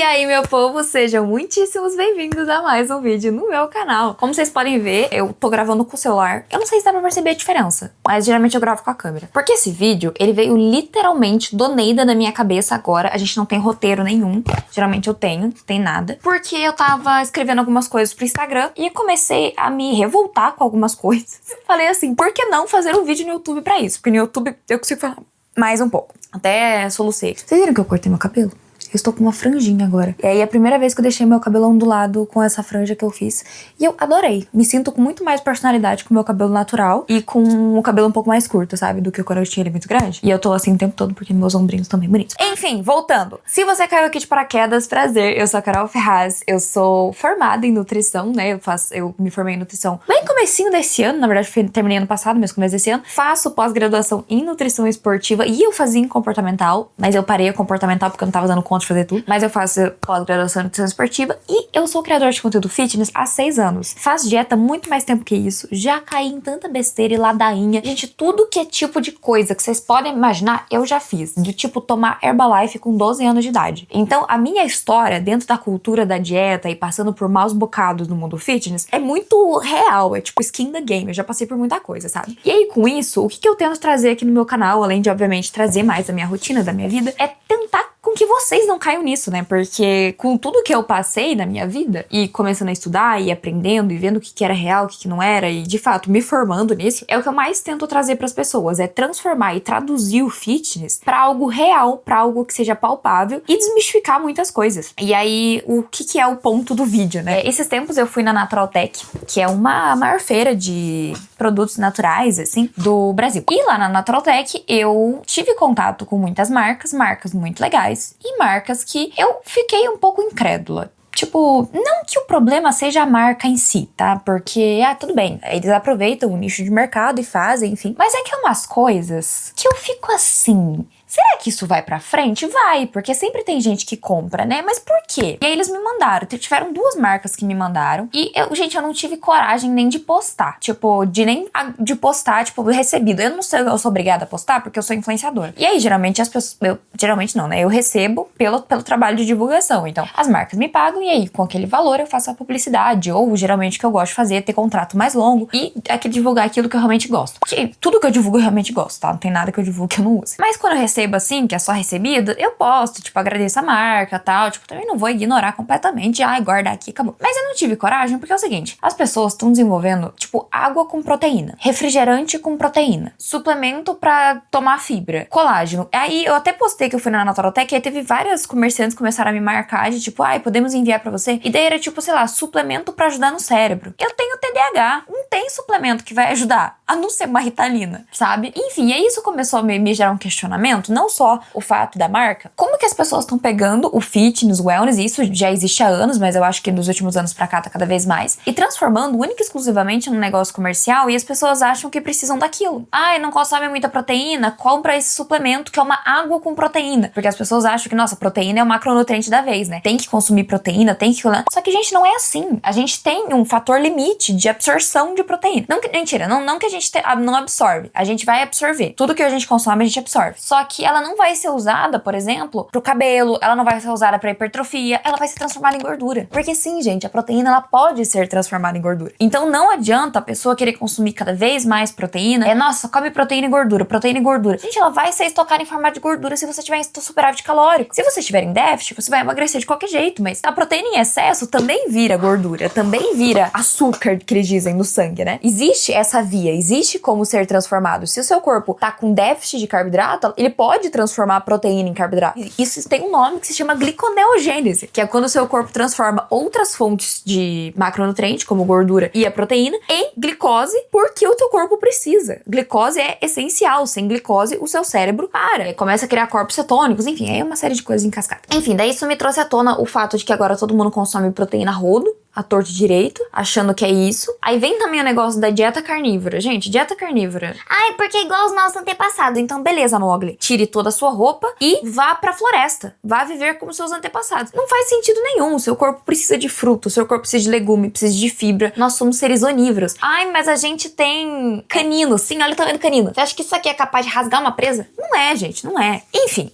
aí, meu povo, sejam muitíssimos bem-vindos a mais um vídeo no meu canal. Como vocês podem ver, eu tô gravando com o celular. Eu não sei se dá pra perceber a diferença, mas geralmente eu gravo com a câmera. Porque esse vídeo, ele veio literalmente do Neida na minha cabeça agora. A gente não tem roteiro nenhum. Geralmente eu tenho, não tem nada. Porque eu tava escrevendo algumas coisas pro Instagram e comecei a me revoltar com algumas coisas. Falei assim, por que não fazer um vídeo no YouTube pra isso? Porque no YouTube eu consigo falar mais um pouco. Até solucei. Vocês viram que eu cortei meu cabelo? Eu estou com uma franjinha agora. E aí, a primeira vez que eu deixei meu cabelo ondulado com essa franja que eu fiz. E eu adorei. Me sinto com muito mais personalidade com o meu cabelo natural e com o cabelo um pouco mais curto, sabe? Do que quando eu tinha ele muito grande. E eu tô assim o tempo todo porque meus ombrinhos estão bem bonitos. Enfim, voltando. Se você caiu aqui de paraquedas, prazer. Eu sou a Carol Ferraz. Eu sou formada em nutrição, né? Eu me formei em nutrição bem comecinho desse ano. Na verdade, terminei ano passado, mas começo desse ano. Faço pós-graduação em nutrição esportiva e eu fazia em comportamental. Mas eu parei a comportamental porque eu não tava dando conta de fazer tudo, mas eu faço pós-graduação em nutrição esportiva e eu sou criadora de conteúdo fitness há 6 anos. Faço dieta há muito mais tempo que isso, já caí em tanta besteira e ladainha. Gente, tudo que é tipo de coisa que vocês podem imaginar, eu já fiz. Do tipo tomar Herbalife com 12 anos de idade. Então, a minha história dentro da cultura da dieta e passando por maus bocados no mundo fitness é muito real, é tipo skin the game. Eu já passei por muita coisa, sabe? E aí, com isso, o que eu tento trazer aqui no meu canal, além de, obviamente, trazer mais da minha rotina, da minha vida, é tentar com que vocês não caiam nisso, né? Porque com tudo que eu passei na minha vida, e começando a estudar, e aprendendo, e vendo o que era real, o que não era, e de fato me formando nisso, é o que eu mais tento trazer pras pessoas, é transformar e traduzir o fitness pra algo real, pra algo que seja palpável, e desmistificar muitas coisas. E aí, o que é o ponto do vídeo, né? Esses tempos eu fui na Naturaltech, que é uma maior feira de produtos naturais, assim, do Brasil. E lá na Naturaltech, eu tive contato com muitas marcas muito legais, e marcas que eu fiquei um pouco incrédula. Tipo, não que o problema seja a marca em si, tá? Porque, tudo bem, eles aproveitam o nicho de mercado e fazem, enfim. Mas é que é umas coisas que eu fico assim... Será que isso vai pra frente? Vai, porque sempre tem gente que compra, né? Mas por quê? E aí eles me mandaram. Tiveram 2 marcas que me mandaram. E, gente, eu não tive coragem nem de postar. Tipo, de postar, tipo, recebido. Eu não sei, eu sou obrigada a postar porque eu sou influenciadora. E aí, geralmente, as pessoas... geralmente não, né? Eu recebo pelo trabalho de divulgação. Então, as marcas me pagam e aí, com aquele valor, eu faço a publicidade. Ou, geralmente, o que eu gosto de fazer é ter contrato mais longo e divulgar aquilo que eu realmente gosto. Porque tudo que eu divulgo eu realmente gosto, tá? Não tem nada que eu divulgo que eu não use. Mas quando eu recebo assim, que é só recebido, eu posto, tipo, agradeço a marca, tal, tipo, também não vou ignorar completamente, guarda aqui, acabou. Mas eu não tive coragem, porque é o seguinte, as pessoas estão desenvolvendo, tipo, água com proteína, refrigerante com proteína, suplemento pra tomar fibra, colágeno. Aí eu até postei que eu fui na Naturaltech e aí teve várias comerciantes que começaram a me marcar de tipo, podemos enviar pra você. E daí era tipo, sei lá, suplemento pra ajudar no cérebro. Eu tenho TDAH, não tem suplemento que vai ajudar, a não ser uma Ritalina, sabe? Enfim, aí isso começou a me gerar um questionamento, não só o fato da marca, como que as pessoas estão pegando o fitness, o wellness, e isso já existe há anos, mas eu acho que nos últimos anos pra cá tá cada vez mais, e transformando única e exclusivamente num negócio comercial, e as pessoas acham que precisam daquilo. Não consome muita proteína, compra esse suplemento que é uma água com proteína, porque as pessoas acham que, nossa, proteína é o macronutriente da vez, né? Tem que consumir proteína, tem que... Só que, gente, não é assim. A gente tem um fator limite de absorção de proteína. Mentira, não que a gente não absorve. A gente vai absorver. Tudo que a gente consome, a gente absorve. Só que ela não vai ser usada, por exemplo, pro cabelo, ela não vai ser usada pra hipertrofia, ela vai ser transformada em gordura. Porque sim, gente, a proteína, ela pode ser transformada em gordura. Então não adianta a pessoa querer consumir cada vez mais proteína. Nossa, come proteína e gordura, proteína e gordura. Gente, ela vai ser estocada em formato de gordura se você tiver em superávit calórico. Se você estiver em déficit, você vai emagrecer de qualquer jeito, mas a proteína em excesso também vira gordura, também vira açúcar, que eles dizem, no sangue, né? Existe essa via, existe como ser transformado. Se o seu corpo tá com déficit de carboidrato, ele pode transformar a proteína em carboidrato. Isso tem um nome que se chama gliconeogênese, que é quando o seu corpo transforma outras fontes de macronutriente, como gordura e a proteína, em glicose, porque o teu corpo precisa. Glicose é essencial. Sem glicose, o seu cérebro para. Começa a criar corpos cetônicos, enfim, é uma série de coisas em cascata. Enfim, daí isso me trouxe à tona o fato de que agora todo mundo consome proteína a rodo, à torto e direito, achando que é isso. Aí vem também o negócio da dieta carnívora. Gente, dieta carnívora. Porque é igual os nossos antepassados. Então, beleza, Mogli. Tire toda a sua roupa e vá pra floresta. Vá viver como seus antepassados. Não faz sentido nenhum. O seu corpo precisa de fruto, o seu corpo precisa de legume, precisa de fibra. Nós somos seres onívoros. Mas a gente tem canino. Sim, olha o tamanho do canino. Você acha que isso aqui é capaz de rasgar uma presa? Não Não é, gente, não é. Enfim,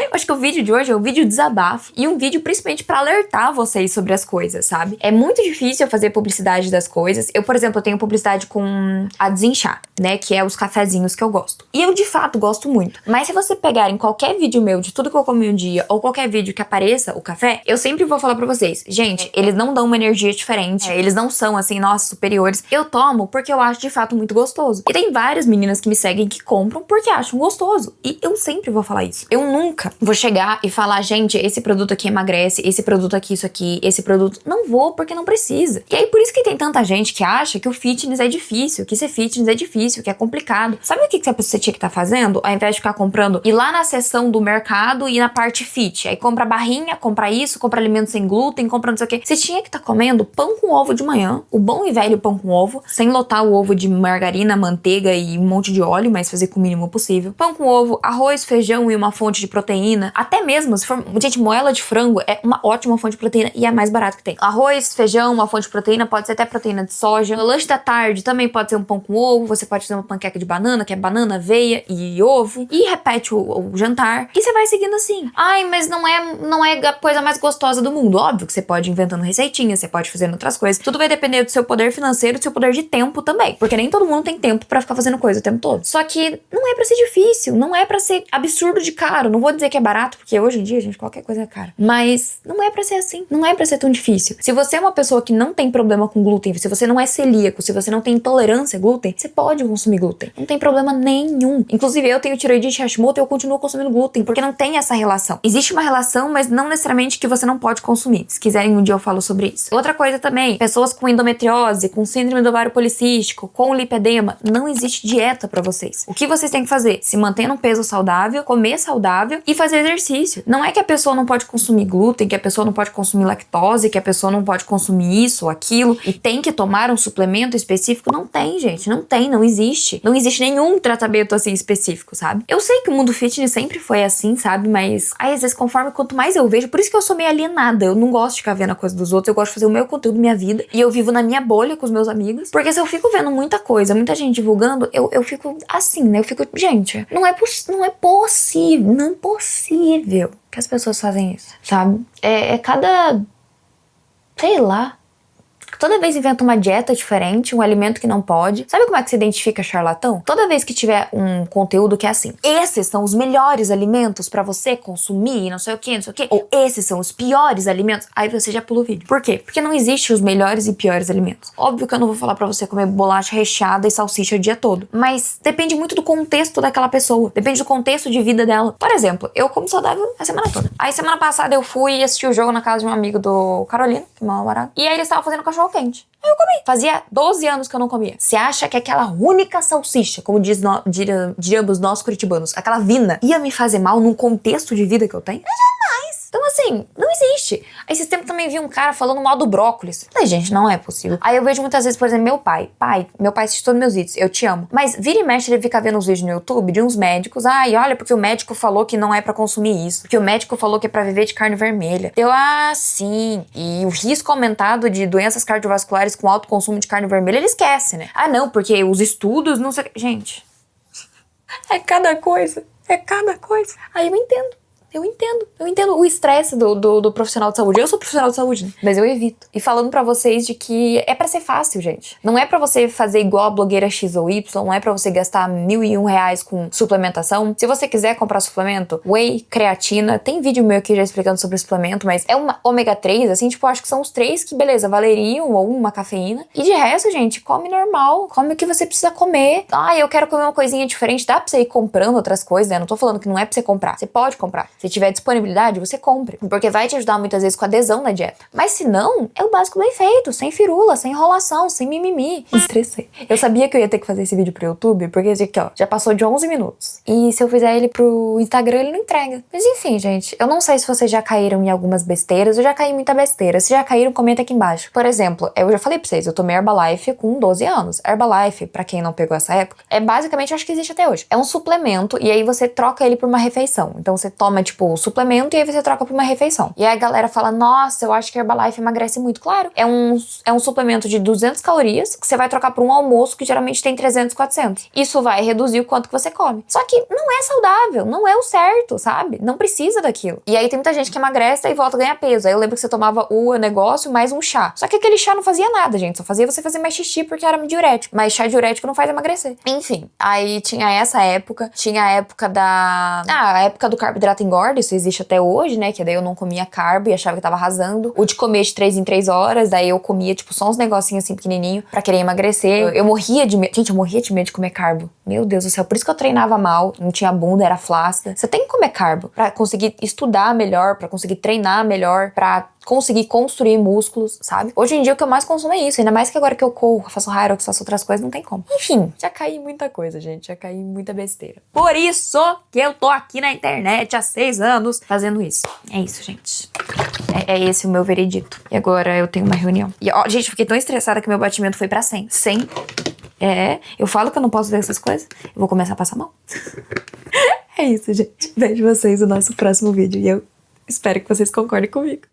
eu acho que o vídeo de hoje é um vídeo desabafo e um vídeo principalmente pra alertar vocês sobre as coisas, sabe? É muito difícil fazer publicidade das coisas. Eu, por exemplo, eu tenho publicidade com a Desinchar, né? Que é os cafezinhos que eu gosto. E eu, de fato, gosto muito. Mas se você pegar em qualquer vídeo meu de tudo que eu comi um dia ou qualquer vídeo que apareça o café, eu sempre vou falar pra vocês, gente, eles não dão uma energia diferente. Eles não são, assim, nossa, superiores. Eu tomo porque eu acho, de fato, muito gostoso. E tem várias meninas que me seguem que compram porque acham gostoso. E eu sempre vou falar isso. Eu nunca vou chegar e falar, gente, esse produto aqui emagrece, esse produto aqui, isso aqui, esse produto... Não vou, porque não precisa. E aí, por isso que tem tanta gente que acha que o fitness é difícil, que ser fitness é difícil, que é complicado. Sabe o que você tinha que estar fazendo? Ao invés de ficar comprando, ir lá na seção do mercado e na parte fit. Aí compra barrinha, compra isso, compra alimento sem glúten, compra não sei o quê. Você tinha que estar comendo pão com ovo de manhã, o bom e velho pão com ovo, sem lotar o ovo de margarina, manteiga e um monte de óleo, mas fazer com o mínimo possível. Pão com ovo, arroz, feijão e uma fonte de proteína. Até mesmo, se for... Gente, moela de frango é uma ótima fonte de proteína e é a mais barata que tem. Arroz, feijão, uma fonte de proteína, pode ser até proteína de soja. No lanche da tarde também pode ser um pão com ovo, você pode fazer uma panqueca de banana, que é banana, aveia e ovo. E repete o jantar. E você vai seguindo assim. Ai, mas não é a coisa mais gostosa do mundo. Óbvio que você pode ir inventando receitinhas, você pode fazer outras coisas. Tudo vai depender do seu poder financeiro e do seu poder de tempo também. Porque nem todo mundo tem tempo pra ficar fazendo coisa o tempo todo. Só que não é pra ser difícil, não é pra ser absurdo de caro. Não vou dizer que é barato, porque hoje em dia, gente, qualquer coisa é cara. Mas não é pra ser assim. Não é pra ser tão difícil. Se você é uma pessoa que não tem problema com glúten, se você não é celíaco, se você não tem intolerância a glúten, você pode consumir glúten. Não tem problema nenhum. Inclusive, eu tenho tireoidite Hashimoto e eu continuo consumindo glúten, porque não tem essa relação. Existe uma relação, mas não necessariamente que você não pode consumir. Se quiserem, um dia eu falo sobre isso. Outra coisa também, pessoas com endometriose, com síndrome do ovário policístico, com lipedema, não existe dieta pra vocês. O que vocês têm que fazer? Se manter num peso saudável, comer saudável e fazer exercício. Não é que a pessoa não pode consumir glúten, que a pessoa não pode consumir lactose, que a pessoa não pode consumir isso ou aquilo e tem que tomar um suplemento específico. Não tem, gente. Não tem, não existe. Não existe nenhum tratamento assim específico, sabe? Eu sei que o mundo fitness sempre foi assim, sabe? Mas aí, às vezes, conforme quanto mais eu vejo, por isso que eu sou meio alienada. Eu não gosto de ficar vendo a coisa dos outros, eu gosto de fazer o meu conteúdo, minha vida. E eu vivo na minha bolha com os meus amigos. Porque se eu fico vendo muita coisa, muita gente divulgando, eu fico assim, né? Eu fico, gente, não é possível que as pessoas fazem isso, sabe? É cada... sei lá. Toda vez inventa uma dieta diferente, um alimento que não pode. Sabe como é que se identifica charlatão? Toda vez que tiver um conteúdo que é assim, esses são os melhores alimentos pra você consumir, não sei o que, ou esses são os piores alimentos, aí você já pula o vídeo. Por quê? Porque não existe os melhores e piores alimentos. Óbvio que eu não vou falar pra você comer bolacha recheada e salsicha o dia todo, mas depende muito do contexto daquela pessoa, depende do contexto de vida dela. Por exemplo, eu como saudável a semana toda. Aí semana passada eu fui assistir o jogo na casa de um amigo do Carolina, que é uma namorada, e aí eles estavam fazendo cachorro quente. Aí eu comi. Fazia 12 anos que eu não comia. Você acha que aquela única salsicha, como diríamos nós curitibanos, aquela vina, ia me fazer mal num contexto de vida que eu tenho? Jamais. Então assim, não existe. Aí esse tempo também vi um cara falando mal do brócolis. Falei, gente, não é possível. Aí eu vejo muitas vezes, por exemplo, meu pai, assiste todos meus vídeos, eu te amo. Mas vira e mexe ele fica vendo uns vídeos no YouTube de uns médicos. Ai, olha, porque o médico falou que não é pra consumir isso. Porque o médico falou que é pra viver de carne vermelha. Sim. E o risco aumentado de doenças cardiovasculares com alto consumo de carne vermelha, ele esquece, né? Ah, não, porque os estudos, não sei... Gente, é cada coisa. Aí eu entendo o estresse do profissional de saúde. Eu sou profissional de saúde, né? Mas eu evito. E falando pra vocês de que é pra ser fácil, gente. Não é pra você fazer igual a blogueira X ou Y, não é pra você gastar R$1.001 com suplementação. Se você quiser comprar suplemento, whey, creatina, tem vídeo meu aqui já explicando sobre o suplemento, mas é uma ômega 3, assim, tipo, acho que são os 3 que, beleza, valeriam, ou uma cafeína. E de resto, gente, come normal, come o que você precisa comer. Ah, eu quero comer uma coisinha diferente, dá pra você ir comprando outras coisas, né? Não tô falando que não é pra você comprar, você pode comprar. Se tiver disponibilidade, você compre. Porque vai te ajudar muitas vezes com adesão na dieta. Mas se não, é o básico bem feito. Sem firula, sem enrolação, sem mimimi. Me estressei. Eu sabia que eu ia ter que fazer esse vídeo pro YouTube, porque esse aqui, ó, já passou de 11 minutos. E se eu fizer ele pro Instagram, ele não entrega. Mas enfim, gente, eu não sei se vocês já caíram em algumas besteiras. Eu já caí em muita besteira. Se já caíram, comenta aqui embaixo. Por exemplo, eu já falei pra vocês, eu tomei Herbalife com 12 anos. Herbalife, pra quem não pegou essa época, é basicamente, acho que existe até hoje. É um suplemento e aí você troca ele por uma refeição. Então você toma, tipo, suplemento e aí você troca por uma refeição. E aí a galera fala, nossa, eu acho que a Herbalife emagrece muito. Claro, é um suplemento de 200 calorias que você vai trocar por um almoço que geralmente tem 300, 400. Isso vai reduzir o quanto que você come. Só que não é saudável, não é o certo, sabe? Não precisa daquilo. E aí tem muita gente que emagrece e volta a ganhar peso. Aí eu lembro que você tomava o negócio mais um chá. Só que aquele chá não fazia nada, gente. Só fazia você fazer mais xixi porque era diurético. Mas chá diurético não faz emagrecer. Enfim, aí tinha essa época. Tinha a época a época do carboidrato engorda. Isso existe até hoje, né? Que daí eu não comia carbo e achava que tava arrasando. O de comer de 3 em 3 horas. Daí eu comia, tipo, só uns negocinhos assim pequenininho pra querer emagrecer. Eu morria de medo. Gente, eu morria de medo de comer carbo. Meu Deus do céu. Por isso que eu treinava mal. Não tinha bunda, era flácida. Você tem que comer carbo pra conseguir estudar melhor, pra conseguir treinar melhor, pra conseguir construir músculos, sabe? Hoje em dia o que eu mais consumo é isso, ainda mais que agora que eu corro, faço Hyrox, faço outras coisas, não tem como. Enfim, já caí em muita coisa, gente, já caí em muita besteira. Por isso que eu tô aqui na internet há 6 anos fazendo isso. É isso, gente. É esse o meu veredito. E agora eu tenho uma reunião. E, ó, gente, eu fiquei tão estressada que meu batimento foi pra 100. 100. Eu falo que eu não posso ver essas coisas, eu vou começar a passar mal. É isso, gente. Vejo vocês no nosso próximo vídeo e eu espero que vocês concordem comigo.